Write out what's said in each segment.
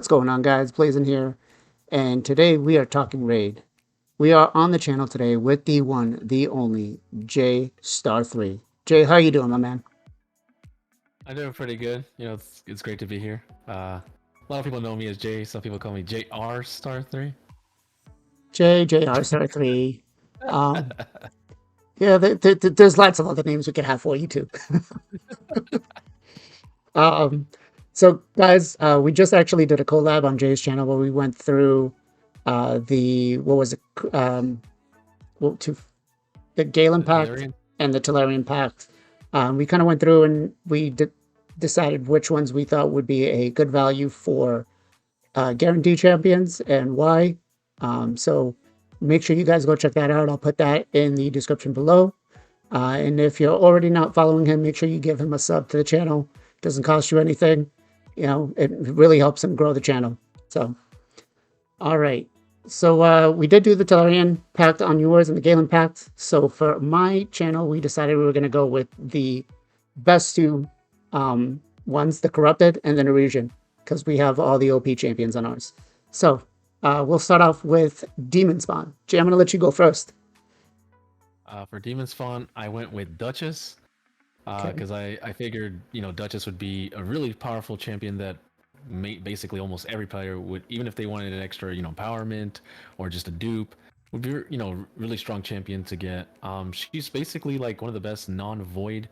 What's going on, guys? Blazing here, and today we are talking raid. We are on the channel today with the one, the only JAYRSTAR3. Jay, how you doing, my man? I'm doing pretty good. It's great to be here. A lot of people know me as Jay. Some people call me JR Star 3. JAYRSTAR3. Um, yeah, there's lots of other names we could have for you too. Um, so guys, we just actually did a collab on Jay's channel where we went through the what was it? What, to the Galen The Pact Tellurian. and the Tellurian Pact. We kind of went through and we decided which ones we thought would be a good value for guarantee champions and why. So make sure you guys go check that out. I'll put that in the description below. And if you're already not following him, make sure you give him a sub to the channel. It doesn't cost you anything. You know, it really helps him grow the channel. So, all right. So we did do the Tellurian Pact on yours and the Galen Pact. So for my channel, we decided we were going to go with the best two ones, the Corrupted and the Norwegian, because we have all the OP champions on ours. So we'll start off with Demon Spawn. Jay, I'm going to let you go first. For Demon Spawn, I went with Duchess Okay. because I figured Duchess would be a really powerful champion that basically almost every player would, even if they wanted an extra empowerment or just a dupe, would be really strong champion to get. She's basically like one of the best non-void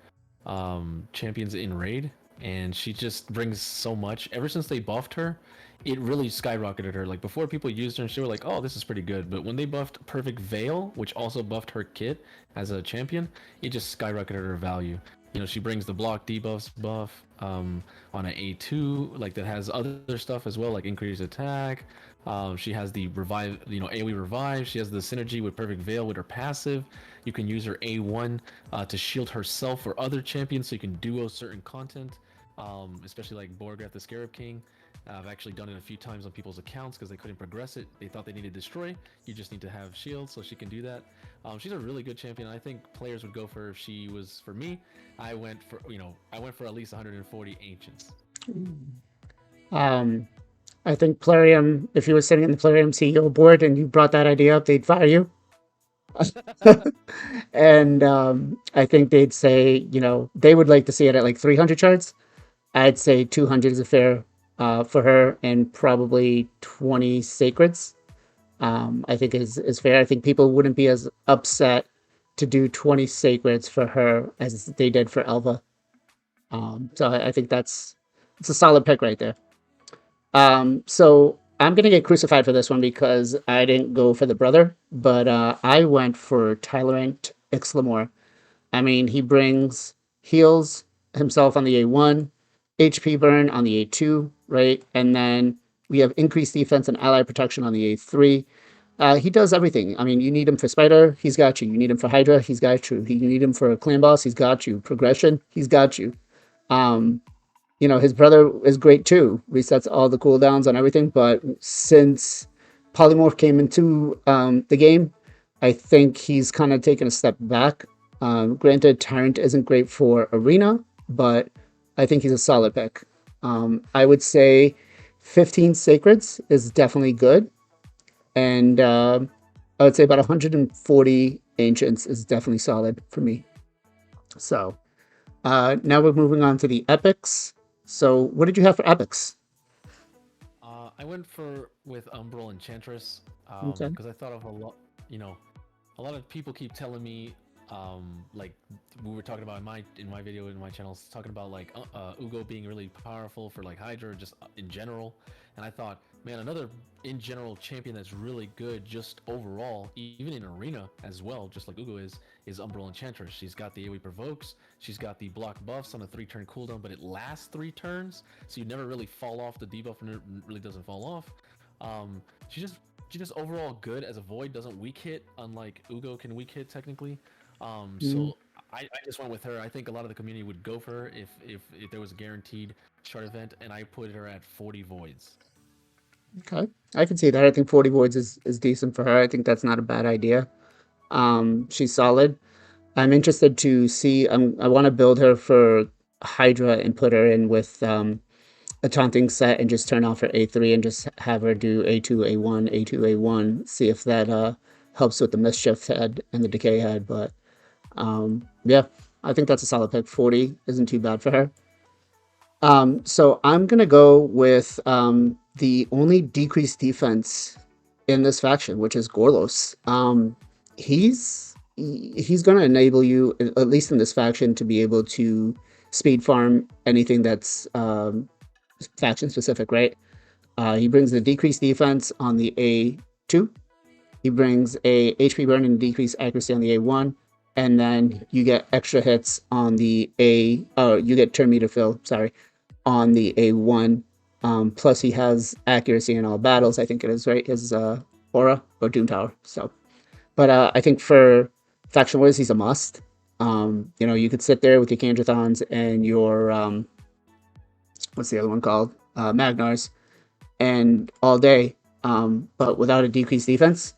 champions in raid, and she just brings so much. Ever since they buffed her, it really skyrocketed her. Like before, people used her and she were like, "Oh, this is pretty good." But when they buffed Perfect Veil, which also buffed her kit as a champion, it just skyrocketed her value. She brings the block debuffs buff on an A2, like that has other stuff as well, like increased attack. She has the revive, AoE revive. She has the synergy with Perfect Veil with her passive. You can use her A1 to shield herself or other champions, so you can duo certain content, especially like Borgrath the Scarab King. I've actually done it a few times on people's accounts because they couldn't progress it. They thought they needed destroy. You just need to have shield, so she can do that. She's a really good champion. I think players would go for her if she was for me. I went for at least 140 ancients. Um, I think Plarium, if you were sitting in the Plarium CEO board and you brought that idea up, they'd fire you. And I think they'd say, they would like to see it at like 300 shards. I'd say 200 is a fair for her, and probably 20 sacreds. I think is fair. I think people wouldn't be as upset to do 20 sacreds for her as they did for Elva. So I think it's a solid pick right there. So I'm gonna get crucified for this one because I didn't go for the brother, but I went for Tyrant Ixlamore. I mean, he brings heals himself on the A1, HP burn on the A2, right? And then we have increased defense and ally protection on the A3. He does everything. I mean, you need him for Spider, he's got you. You need him for Hydra, he's got you. You need him for a Clan Boss, he's got you. Progression, he's got you. Um, his brother is great too. Resets all the cooldowns on everything. But since Polymorph came into the game, I think he's kind of taken a step back. Granted, Tyrant isn't great for Arena, but I think he's a solid pick. I would say 15 Sacreds is definitely good. And I would say about 140 Ancients is definitely solid for me. So now we're moving on to the Epics. So what did you have for Epics? I went with Umbral Enchantress Okay. because I thought of a lot. A lot of people keep telling me, like we were talking about in my video in my channels, talking about like Ugo being really powerful for like Hydra just in general, and I thought, man, another in general champion that's really good just overall, even in arena as well, just like Ugo is Umbral Enchantress. She's got the AoE provokes, she's got the block buffs on a 3-turn cooldown, but it lasts 3 turns, so you never really fall off. The debuff really doesn't fall off. Um, she just overall good as a void, doesn't weak hit, unlike Ugo can weak hit technically. Mm, So I just went with her. I think a lot of the community would go for her if there was a guaranteed shard event, and I put her at 40 voids. okay. I can see that. I think 40 voids is decent for her. I think that's not a bad idea. She's solid. I'm interested to see. I want to build her for Hydra and put her in with a taunting set and just turn off her A3 and just have her do A2, A1, A2, A1, see if that helps with the mischief head and the decay head. But yeah, I think that's a solid pick. 40 isn't too bad for her. So I'm gonna go with the only decreased defense in this faction, which is Gorlos. He's gonna enable you, at least in this faction, to be able to speed farm anything that's faction specific, right? He brings the decreased defense on the A2. He brings a HP burn and decreased accuracy on the A1, and then you get extra hits on the A. Oh, you get turn meter fill. Sorry, on the A1. Plus, he has accuracy in all battles. I think it is right. His aura or Doom Tower. So, but I think for faction wars, he's a must. You know, you could sit there with your Kandrathons and your what's the other one called? Magnars, and all day. But without a decreased defense,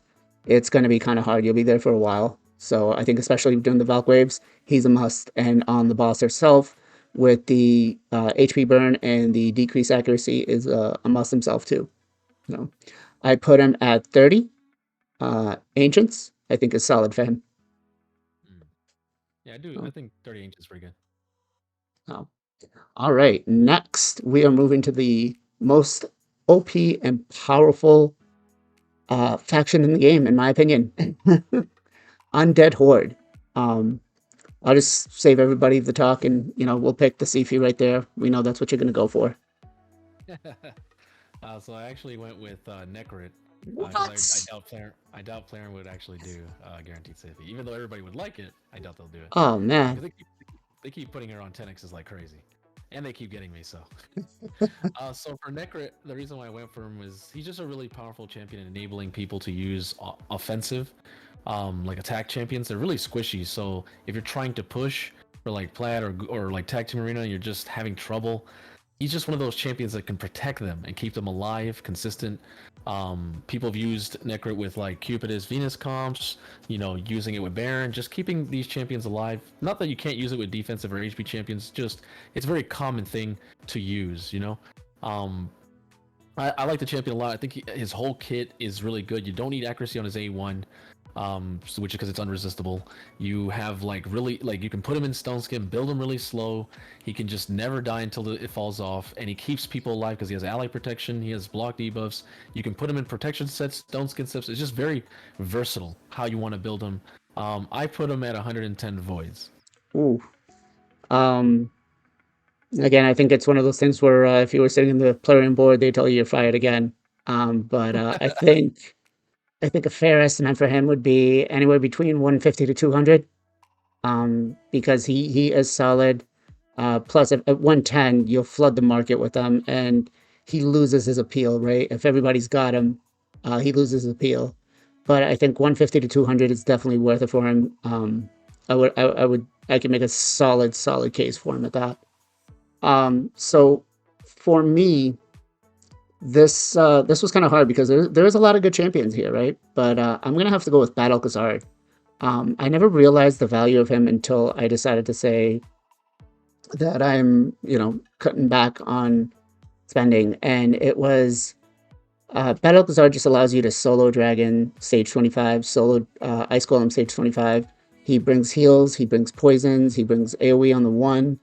it's going to be kind of hard. You'll be there for a while. So I think especially doing the Valk waves, he's a must. And on the boss herself, with the HP burn and the decreased accuracy, is a must himself too. So I put him at 30. Ancients, I think, is solid for him. Yeah, I do. I think 30 Ancients is pretty good. Oh. All right. Next, we are moving to the most OP and powerful faction in the game, in my opinion. Undead Horde. I'll just save everybody the talk, and we'll pick the Sifu right there. We know that's what you're gonna go for. So I actually went with Necrit. What? I doubt Player would actually do guaranteed safety. Even though everybody would like it, I doubt they'll do it. Oh man. They keep putting her on 10x's like crazy, and they keep getting me. So, so for Necrit, the reason why I went for him was he's just a really powerful champion, enabling people to use offensive, like attack champions. They're really squishy. So if you're trying to push for like Plat or like Tag Team Arena, and you're just having trouble. He's just one of those champions that can protect them and keep them alive, consistent. People have used Necrit with like Cupidus, Venus comps, using it with Baron, just keeping these champions alive. Not that you can't use it with defensive or HP champions, just it's a very common thing to use, I like the champion a lot. I think his whole kit is really good. You don't need accuracy on his A1, which is because it's unresistible. You have you can put him in Stone Skin, build him really slow. He can just never die until it falls off, and he keeps people alive because he has ally protection. He has block debuffs. You can put him in protection sets, Stone Skin sets. It's just very versatile how you want to build him. I put him at 110 voids. Ooh. Again, I think it's one of those things where if you were sitting in the player board, they tell you you're fired again. But I think a fair estimate for him would be anywhere between 150 to 200. Because he is solid. Plus, at 110, you'll flood the market with him, and he loses his appeal, right? If everybody's got him, he loses his appeal. But I think 150 to 200 is definitely worth it for him. I could make a solid case for him at that. So for me, this was kind of hard because there's a lot of good champions here, right? But I'm gonna have to go with Battle Khazard. I never realized the value of him until I decided to say that I'm, cutting back on spending, and it was Battle Khazard just allows you to solo Dragon stage 25, solo Ice Golem stage 25. He brings heals, he brings poisons, he brings AoE on the 1,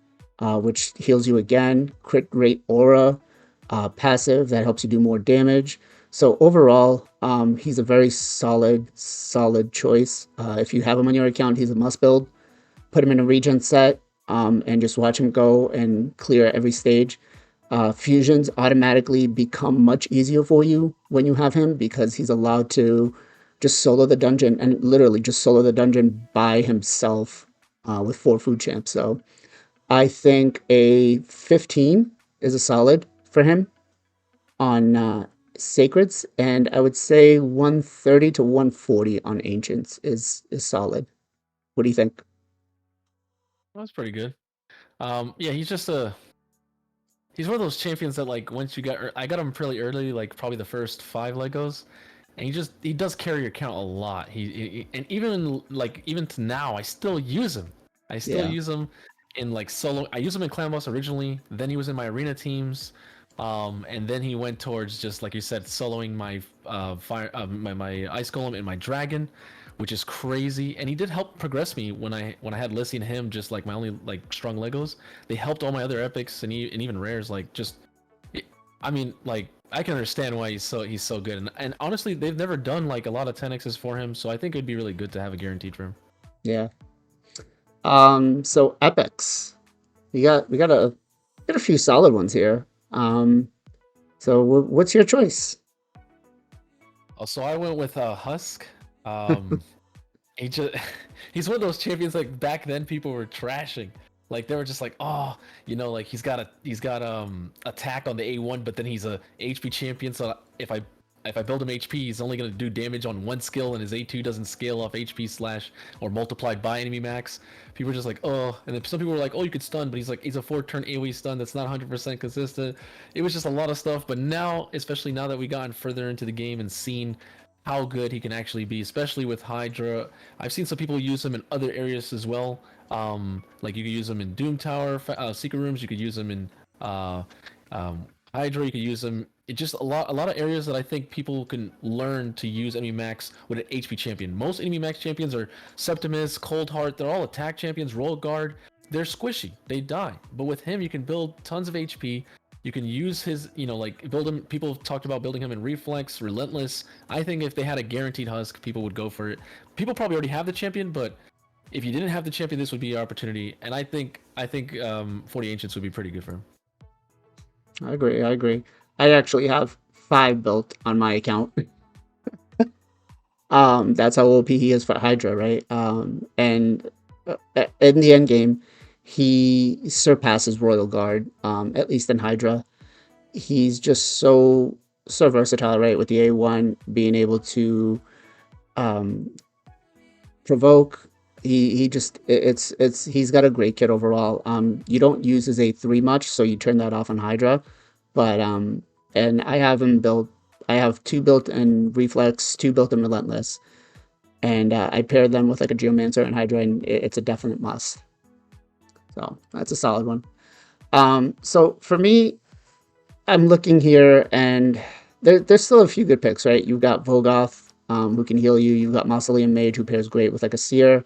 which heals you again, crit rate aura, passive that helps you do more damage. So overall, he's a very solid choice. If you have him on your account, he's a must build. Put him in a regen set, and just watch him go and clear every stage. Fusions automatically become much easier for you when you have him because he's allowed to just solo the dungeon, and literally just solo the dungeon by himself with 4 food champs. So I think a 15 is a solid for him on Sacreds, and I would say 130 to 140 on Ancients is solid. What do you think? That's pretty good. Yeah, he's one of those champions that once I got him pretty early, like probably the first 5 Legos, and he does carry your count a lot. He and even to now, I still use him. Use him in solo. I used him in Clan Boss originally. Then he was in my arena teams. And then he went towards, just like you said, soloing my my ice golem and my dragon, which is crazy. And he did help progress me when I had Lissy and him, just like my only like strong Legos. They helped all my other epics and even rares. Like just, I mean, like I can understand why he's so good. And honestly, they've never done like a lot of 10x's for him, so I think it'd be really good to have a guaranteed for him. Yeah. So epics. We got a few solid ones here. So what's your choice? Oh, so I went with Husk. Um, he just he's one of those champions like back then people were trashing. Like they were just like, oh, like he's got attack on the A1, but then he's a HP champion. So if I build him HP, he's only gonna do damage on one skill, and his A2 doesn't scale off HP slash or multiplied by enemy max. People were just like, oh, and then some people were like, oh, you could stun, but he's a 4-turn AoE stun that's not 100% consistent. It was just a lot of stuff. But now, especially now that we gotten further into the game and seen how good he can actually be, especially with Hydra. I've seen some people use him in other areas as well. Like you could use him in Doom Tower, Secret Rooms. You could use him in uh, Hydra. You could use him. It just a lot of areas that I think people can learn to use enemy max with an HP champion. Most enemy max champions are Septimus, Cold Heart. They're all attack champions. Royal Guard. They're squishy. They die. But with him, you can build tons of HP. You can use his, like build him. People have talked about building him in Reflex, Relentless. I think if they had a guaranteed Husk, people would go for it. People probably already have the champion, but if you didn't have the champion, this would be your opportunity. And I think 40 Ancients would be pretty good for him. I agree. I agree. I actually have 5 built on my account. That's how OP he is for Hydra, right? And in the end game, he surpasses Royal Guard. At least in Hydra, he's just so versatile, right? With the A1 being able to um, provoke. He just it's he's got a great kit overall. You don't use his A3 much, so you turn that off on Hydra. But and I have him built. I have 2 built in Reflex, 2 built in Relentless, and I paired them with like a Geomancer and Hydra, and it's a definite must. So that's a solid one. So for me, I'm looking here, and there's still a few good picks, right? You've got Vogoth, who can heal you. You've got Mausoleum Mage, who pairs great with like a Seer.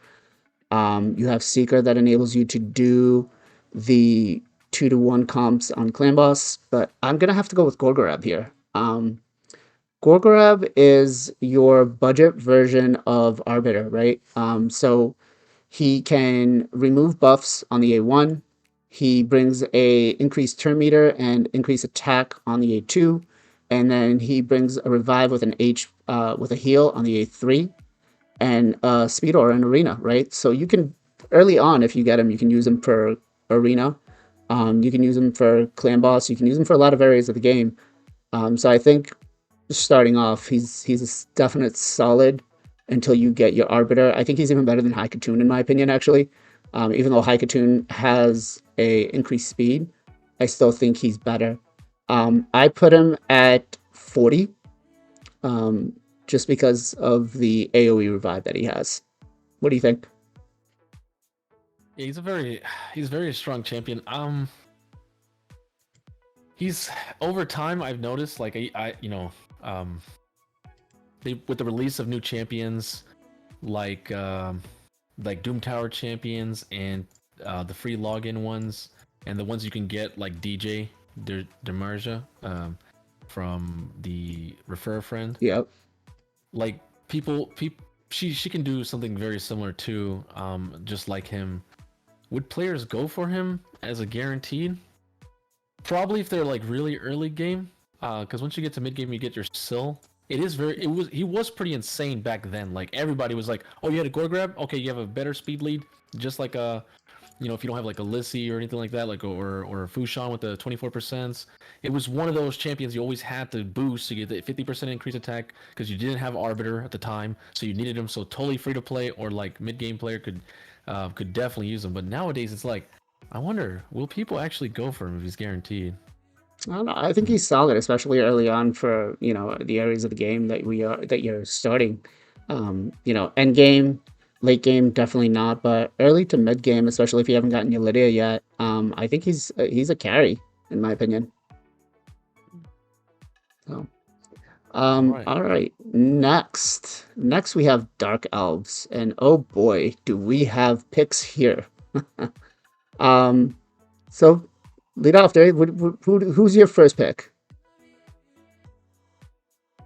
You have Seeker that enables you to do the 2-to-1 comps on Clan Boss, but I'm gonna have to go with Gorgorab here. Gorgorab is your budget version of Arbiter, right? So he can remove buffs on the A1. He brings a increased turn meter and increased attack on the A2, and then he brings a revive with with a heal on the A3, and speed aura in arena, right? So you can early on, if you get him, you can use him for arena. You can use him for clan boss. You can use him for a lot of areas of the game. So I think starting off, he's a definite solid until you get your arbiter. I think he's even better than Haikatoon in my opinion, actually. Even though Haikatoon has a increased speed, I still think he's better. I put him at 40, just because of the AoE revive that he has. What do you think? Yeah, he's a very strong champion. He's over time I've noticed like um with the release of new champions like Doom Tower champions and the free login ones and the ones you can get like DJ Demarja from the refer a friend. Yep. Like people she can do something very similar too, just like him. Would players go for him as a guaranteed? Probably if they're like really early game, because once you get to mid game, you get your Sill. He was pretty insane back then. Like everybody was like, oh, you had a Gore Grab? Okay, you have a better speed lead, just like if you don't have like a Lissy or anything like that, like or a Fushan with the 24%. It was one of those champions you always had to boost to get the 50% increase attack because you didn't have Arbiter at the time, so you needed him. So totally free to play or like mid game player could definitely use him. But nowadays it's like, I wonder, will people actually go for him if he's guaranteed? I don't know. I think he's solid, especially early on for the areas of the game that you're starting. End game, late game, definitely not, but early to mid game, especially if you haven't gotten your Lydia yet. I think he's a carry in my opinion. So, All right. all right. Next we have Dark Elves, and oh boy, do we have picks here. Um, so lead off, Dave. Who's your first pick?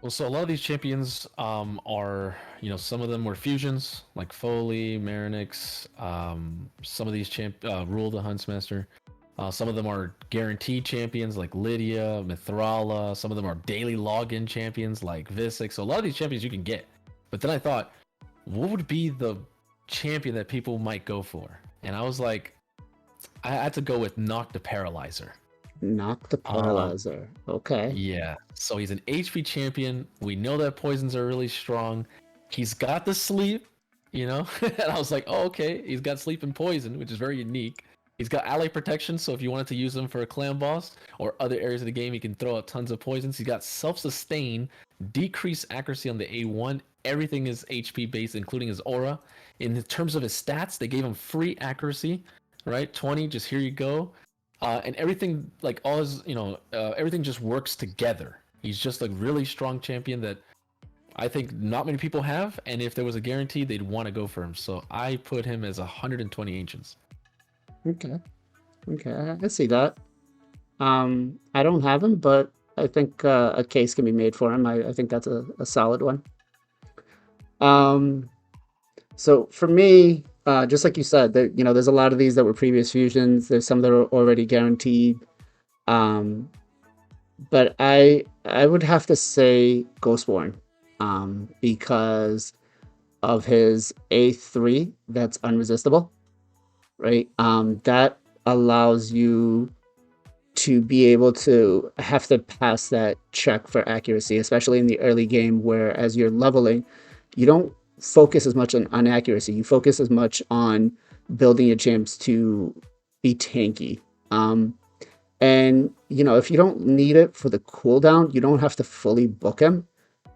Well, so a lot of these champions are, some of them were fusions like Foley, Marinix. Some of these Rule the Huntsmaster. Some of them are guaranteed champions like Lydia, Mithrala. Some of them are daily login champions like Visik. So a lot of these champions you can get. But then I thought, what would be the champion that people might go for? And I was like, I had to go with Knock the Paralyzer. Knock the Paralyzer. Okay. Yeah. So he's an HP champion. We know that poisons are really strong. He's got the sleep, and I was like, oh, okay. He's got sleep and poison, which is very unique. He's got ally protection, so if you wanted to use him for a clan boss or other areas of the game, he can throw out tons of poisons. He's got self-sustain, decreased accuracy on the A1. Everything is HP based, including his aura. In terms of his stats, they gave him free accuracy, right? 20, just here you go. And everything, like all his, everything just works together. He's just a really strong champion that I think not many people have. And if there was a guarantee, they'd want to go for him. So I put him as 120 ancients. Okay. I see that. I don't have him, but I think a case can be made for him. I think that's a solid one. So for me, just like you said, there's a lot of these that were previous fusions. There's some that are already guaranteed. But I would have to say Ghostborn, because of his A3 that's unresistible, right? That allows you to be able to have to pass that check for accuracy, especially in the early game where as you're leveling, you don't focus as much on accuracy. You focus as much on building your champs to be tanky. And if you don't need it for the cooldown, you don't have to fully book him.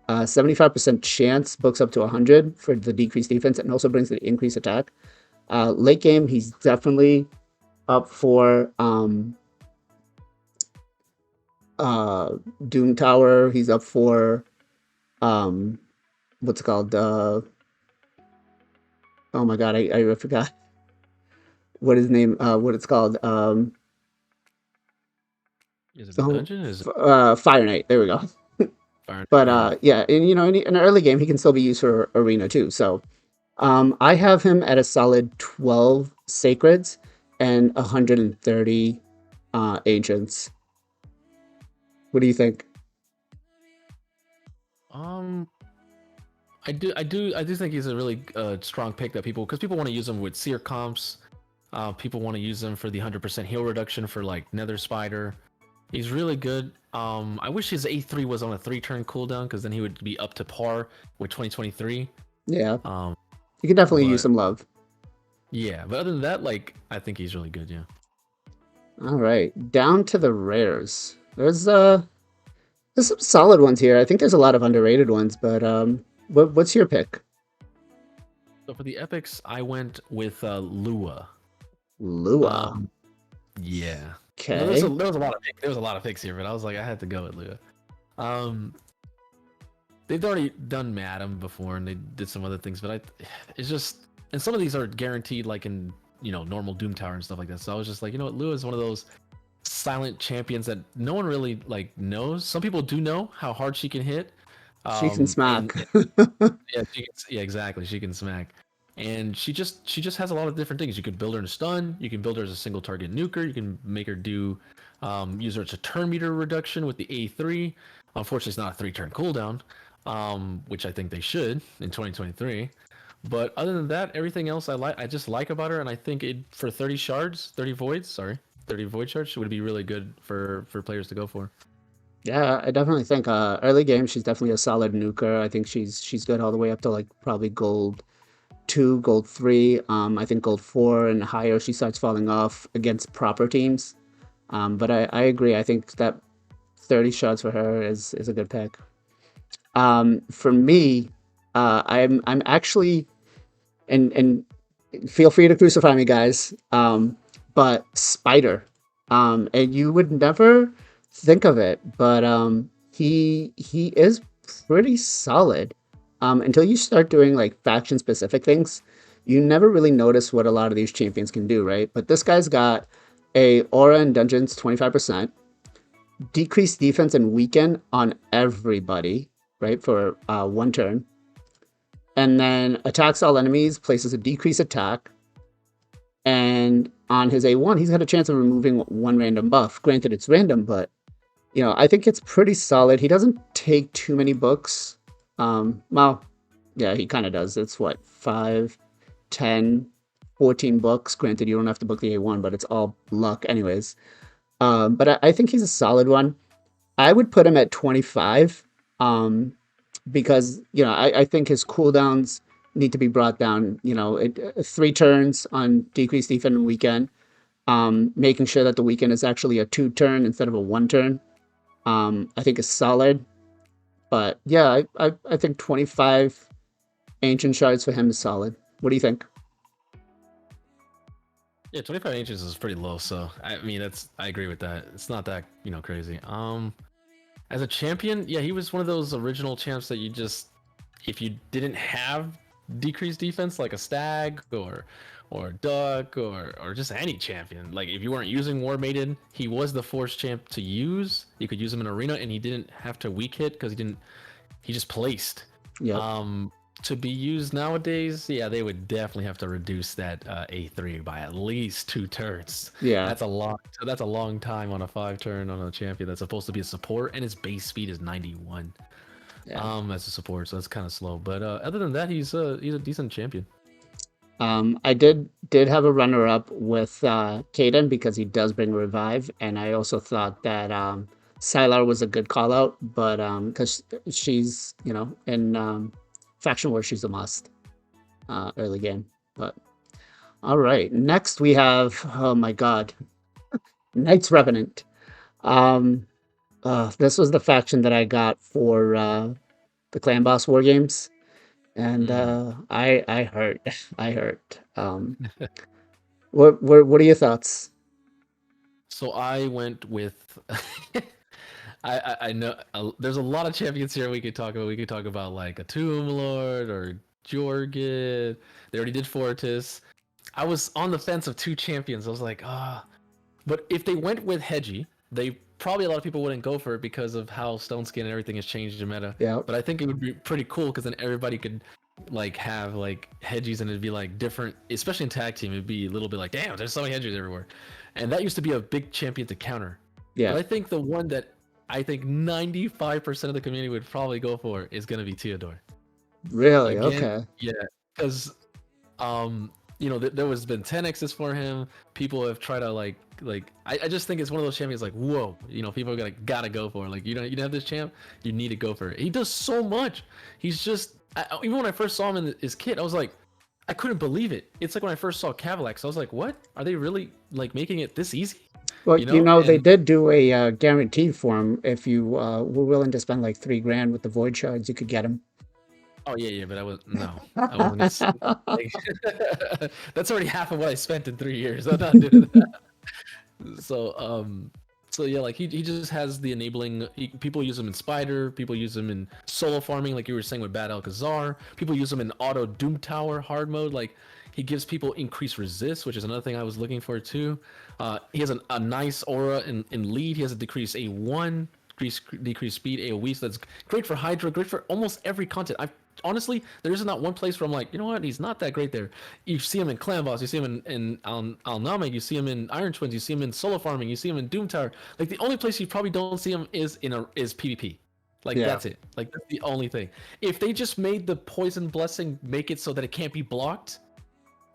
75% chance books up to 100 for the decreased defense and also brings the increased attack. Late game, he's definitely up for Doom Tower. He's up for what's it called? Oh my god, I forgot what his name. What it's called. Is it a dungeon? Is it Fire Knight? There we go. Fire? But yeah, and in an early game, he can still be used for arena too. So, I have him at a solid 12 sacreds and 130 ancients. What do you think? I do think he's a really strong pick that because people want to use him with seer comps. People want to use him for the 100% heal reduction for like Nether Spider. He's really good. I wish his A3 was on a 3-turn cooldown because then he would be up to par with 2023. Yeah. You can definitely use some love. Yeah, but other than that, I think he's really good. Yeah. All right, down to the rares. There's some solid ones here. I think there's a lot of underrated ones, but what's your pick? So for the epics, I went with Lua. Lua. Yeah. Okay. There was a lot of picks here, but I was like, I had to go with Lua. They've already done Madam before, and they did some other things, but it's just, and some of these are guaranteed, like in normal Doom Tower and stuff like that. So I was just like, Lua is one of those silent champions that no one really knows. Some people do know how hard she can hit. She can smack. Yeah, exactly. She can smack. And she just has a lot of different things. You could build her in a stun. You can build her as a single target nuker. You can make her do use her as a turn meter reduction with the A3. Unfortunately, it's not a 3-turn cooldown, which I think they should in 2023. But other than that, everything else I just like about her, and I think for 30 void shards would be really good for players to go for. Yeah, I definitely think early game she's definitely a solid nuker. I think she's good all the way up to probably gold 2, gold 3. I think gold 4 and higher she starts falling off against proper teams. But I agree. I think that 30 shots for her is a good pick. For me, I'm actually, and feel free to crucify me, guys. But Spider, and you would never think of it, but he is pretty solid. Until you start doing like faction specific things, you never really notice what a lot of these champions can do, right? But this guy's got a aura in dungeons 25%, decreased defense and weaken on everybody, right, for 1 turn. And then attacks all enemies, places a decreased attack. And on his A1, he's got a chance of removing 1 random buff. Granted, it's random, but I think it's pretty solid. He doesn't take too many books. Well, yeah, he kind of does. It's what, 5, 10, 14 books. Granted, you don't have to book the A1, but it's all luck anyways. But I think he's a solid one. I would put him at 25 because, I think his cooldowns need to be brought down, 3 turns on decreased defense and weekend, making sure that the weekend is actually a 2 turn instead of a 1 turn. I think is solid. But yeah, I think 25 ancient shards for him is solid. What do you think? Yeah, 25 inches is pretty low, so I mean I agree with that. It's not that crazy. As a champion, yeah, he was one of those original champs that you just, if you didn't have decreased defense like a stag or duck or just any champion, like if you weren't using War Maiden, he was the force champ to use. You could use him in arena and he didn't have to weak hit because he just placed. Yeah. To be used nowadays, yeah, they would definitely have to reduce that A3 by at least 2 turns. Yeah. That's a long time on a 5 turn on a champion that's supposed to be a support, and his base speed is 91. Yeah. As a support, so that's kind of slow. But other than that, he's a decent champion. I did have a runner up with Kaden because he does bring revive, and I also thought that Sylar was a good call out, but because she's in faction where she's a must early game. But all right, next we have, oh my god, Knights Revenant. This was the faction that I got for the Clan Boss War Games, and I hurt. I hurt. What are your thoughts? So I went with. I know there's a lot of champions here we could talk about. We could talk about like a Tomb Lord or Jorgen. They already did Fortis. I was on the fence of 2 champions. I was like, but if they went with Hedgie, they probably a lot of people wouldn't go for it because of how Stone Skin and everything has changed in meta. Yeah. But I think it would be pretty cool because then everybody could like have like Hedgies and it'd be like different, especially in tag team. It'd be a little bit like, damn, there's so many Hedgies everywhere, and that used to be a big champion to counter. Yeah. But I think the one that I think 95% of the community would probably go for is going to be Theodore. Really? Again, Okay. Yeah, because there was been 10x's for him. People have tried to like I just think it's one of those champions like, whoa, people are gotta go for it. Like you have this champ, you need to go for it. He does so much. He's just even when I first saw him in his kit, I was like, I couldn't believe it. It's like when I first saw Cavalax, I was like, what? Are they really like making it this easy? Well, they did do a guarantee for him. If you were willing to spend like $3,000 with the Void Shards, you could get him. Oh yeah, but I wasn't. That's already half of what I spent in 3 years. I'm not doing that. So yeah, like he just has the enabling. People use him in Spider. People use him in solo farming, like you were saying with Bad Alcazar. People use him in auto Doom Tower hard mode. Like he gives people increased resist, which is another thing I was looking for too. He has a nice aura in lead. He has a decreased A1, decreased speed, AoE. So that's great for Hydra. Great for almost every content. Honestly, there isn't not one place where I'm like, you know what, he's not that great there. You see him in Clan Boss, you see him in Al-Nameg, you see him in Iron Twins, you see him in solo farming, you see him in Doom Tower. Like the only place you probably don't see him is PvP. Like that's it. Like that's the only thing. If they just made the Poison Blessing make it so that it can't be blocked,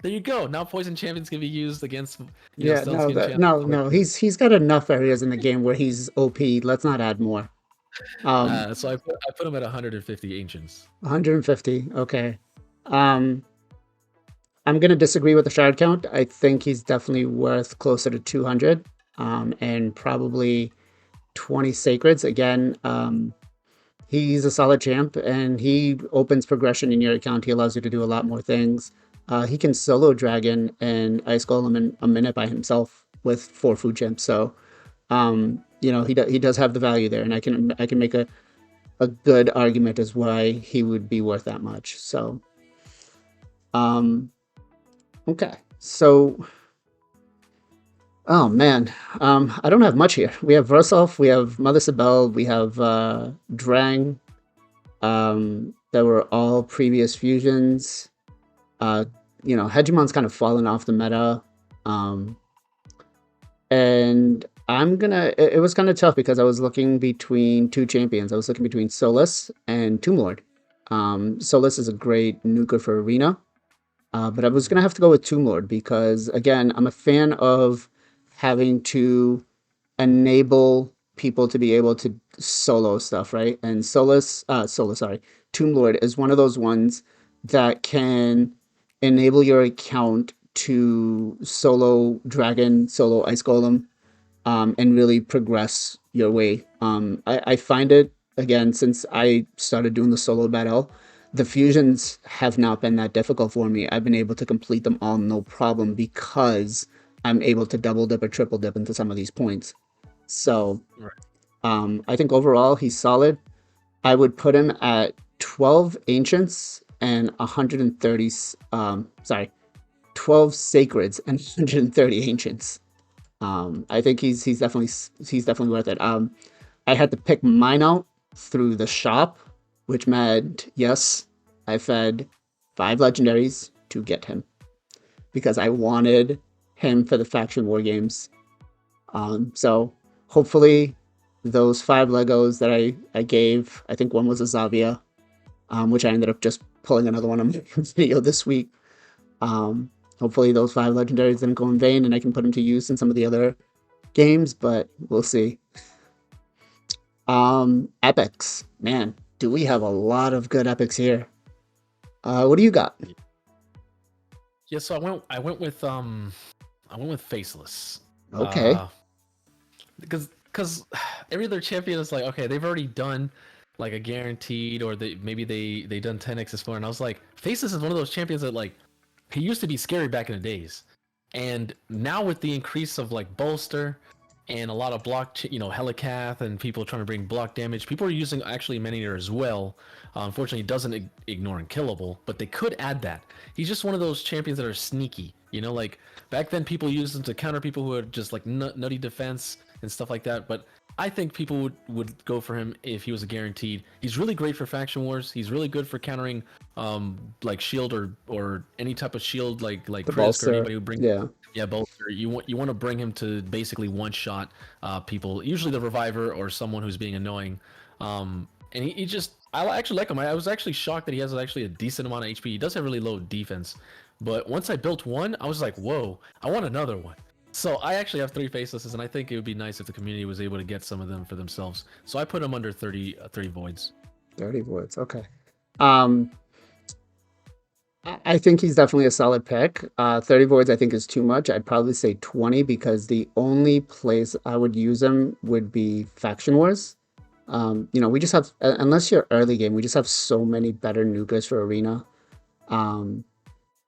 there you go. Now Poison Champions can be used against no. He's got enough areas in the game where he's OP. Let's not add more. So I put him at 150 ancients. 150. Okay. I'm gonna disagree with the shard count. I think he's definitely worth closer to 200. And probably 20 sacreds. Again, he's a solid champ, and he opens progression in your account. He allows you to do a lot more things. He can solo dragon and ice golem in a minute by himself with 4 food champs. So he does have the value there, and I can make a good argument as why he would be worth that much. So, okay. So, oh man, I don't have much here. We have Versolf, we have Mother Sibel, we have Drang. That were all previous fusions. Hegemon's kind of fallen off the meta. And it was kind of tough because I was looking between two champions. I was looking between Solus and Tomb Lord. Solus is a great nuker for Arena. But I was going to have to go with Tomb Lord because, again, I'm a fan of having to enable people to be able to solo stuff, right? And Tomb Lord is one of those ones that can enable your account to solo Dragon, solo Ice Golem, and really progress your way. I find it, again, since I started doing the solo battle, the fusions have not been that difficult for me. I've been able to complete them all no problem because I'm able to double dip or triple dip into some of these points. So, I think overall he's solid. I would put him at 12 Ancients and 130, 12 Sacreds and 130 Ancients. I think he's definitely worth it. I had to pick mine out through the shop, which meant, yes, I fed 5 legendaries to get him because I wanted him for the faction war games. So hopefully those 5 Legos that I gave, I think one was a Zavia, which I ended up just pulling another one on my video this week. Hopefully those 5 legendaries didn't go in vain and I can put them to use in some of the other games, but we'll see. Epics. Man, do we have a lot of good epics here. What do you got? Yeah, so I went with Faceless. Okay. Because every other champion is like, okay, they've already done like a guaranteed, or maybe they done 10x's for, and I was like, Faceless is one of those champions that, like, he used to be scary back in the days, and now with the increase of like bolster and a lot of block, Helicath and people trying to bring block damage, people are using actually Maneater as well. Unfortunately, he doesn't ignore Unkillable, but they could add that. He's just one of those champions that are sneaky. Like back then people used him to counter people who had just like nutty defense and stuff like that. But I think people would go for him if he was a guaranteed. He's really great for faction wars. He's really good for countering like shield or any type of shield like Chris or anybody who brings bolster. You want to bring him to basically one shot people, usually the reviver or someone who's being annoying. And he just, I actually like him. I was actually shocked that he has actually a decent amount of HP. He does have really low defense, but once I built one, I was like, whoa, I want another one. So I actually have 3 Facelesses, and I think it would be nice if the community was able to get some of them for themselves. So I put them under 30 voids. 30 voids, okay. I think he's definitely a solid pick. 30 voids I think is too much. I'd probably say 20 because the only place I would use him would be Faction Wars. We just have, unless you're early game, we just have so many better nukers for Arena.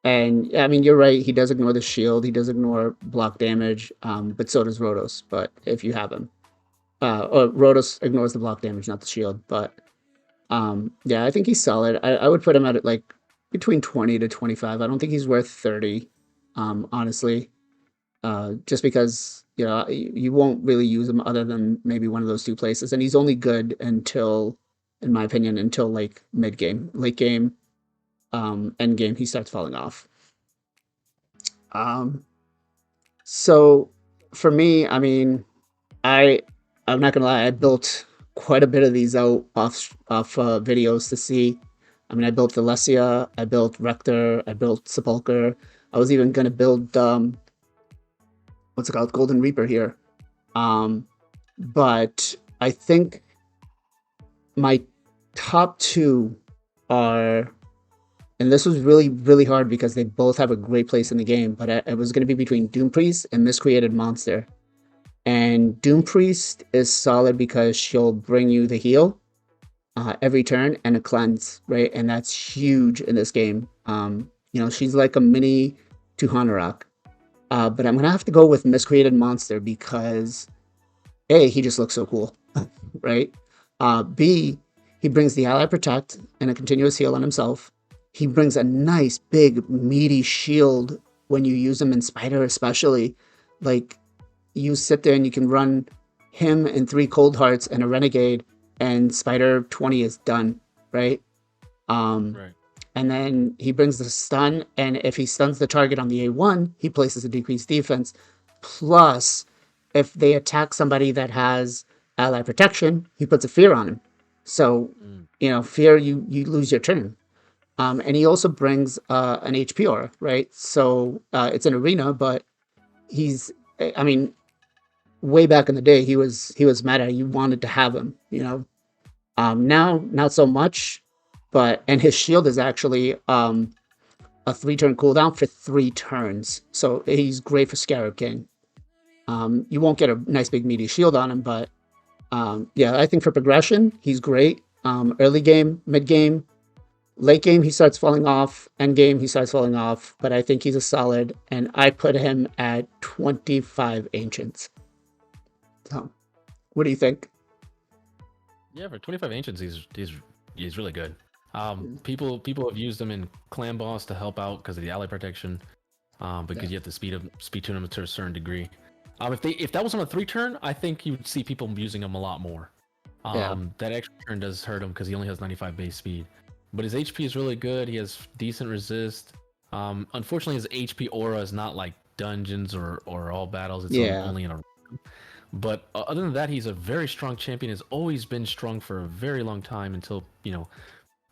And I mean, you're right. He does ignore the shield. He does ignore block damage. But so does Rotos. But if you have him, or Rotos ignores the block damage, not the shield. But yeah, I think he's solid. I would put him at like between 20 to 25. I don't think he's worth 30. Honestly, just because you won't really use him other than maybe one of those 2 places, and he's only good until, in my opinion, until like mid game, late game. End game, he starts falling off. So for me, I mean, I'm not gonna lie, I built quite a bit of these out off videos to see. I mean, I built Valencia, I built Rector, I built Sepulcher. I was even gonna build what's it called, Golden Reaper here. But I think my top 2 are. And this was really, really hard because they both have a great place in the game. But it was going to be between Doom Priest and Miscreated Monster. And Doom Priest is solid because she'll bring you the heal every turn and a cleanse, right? And that's huge in this game. She's like a mini Tuhanarok. But I'm going to have to go with Miscreated Monster because A, he just looks so cool, right? B, he brings the ally protect and a continuous heal on himself. He brings a nice big meaty shield when you use him in Spider, especially. Like, you sit there and you can run him and 3 cold hearts and a renegade, and Spider 20 is done, right? Um, Right. and then he brings the stun, and if he stuns the target on the A1, he places a decreased defense. Plus, if they attack somebody that has ally protection, he puts a fear on him. So, Mm. fear, you lose your turn. And he also brings an HP aura, right? So it's an arena, but he's, I mean, way back in the day, he was meta. You wanted to have him. Now, not so much, and his shield is actually a 3-turn cooldown for 3 turns. So he's great for Scarab King. You won't get a nice big meaty shield on him, but yeah, I think for progression, he's great. Early game, mid game, late game, he starts falling off. End game, he starts falling off. But I think he's a solid, and I put him at 25 ancients. So, what do you think? Yeah, for 25 ancients, he's really good. People have used him in clan boss to help out because of the ally protection. Because you have to speed tune him to a certain degree. If that was on a 3-turn, I think you would see people using him a lot more. Yeah. That extra turn does hurt him because he only has 95 base speed. But his HP is really good. He has decent resist. Unfortunately, his HP aura is not like dungeons or all battles. It's Yeah. only in a. But other than that, he's a very strong champion. Has always been strong for a very long time until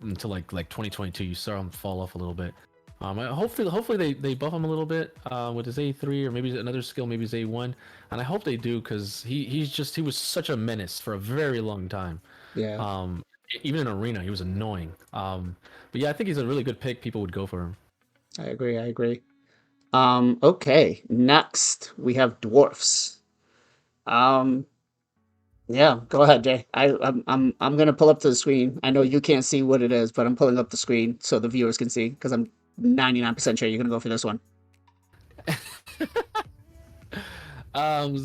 like 2022. You saw him fall off a little bit. Hopefully they buff him a little bit with his A3 or maybe another skill, maybe his A1, and I hope they do because he was such a menace for a very long time. Yeah. Even in arena, he was annoying. But yeah, I think he's a really good pick. People would go for him. I agree. Okay. Next, we have dwarfs. Um, yeah, go ahead, Jay. I'm gonna pull up to the screen. I know you can't see what it is, but I'm pulling up the screen so the viewers can see because I'm 99% sure you're gonna go for this one.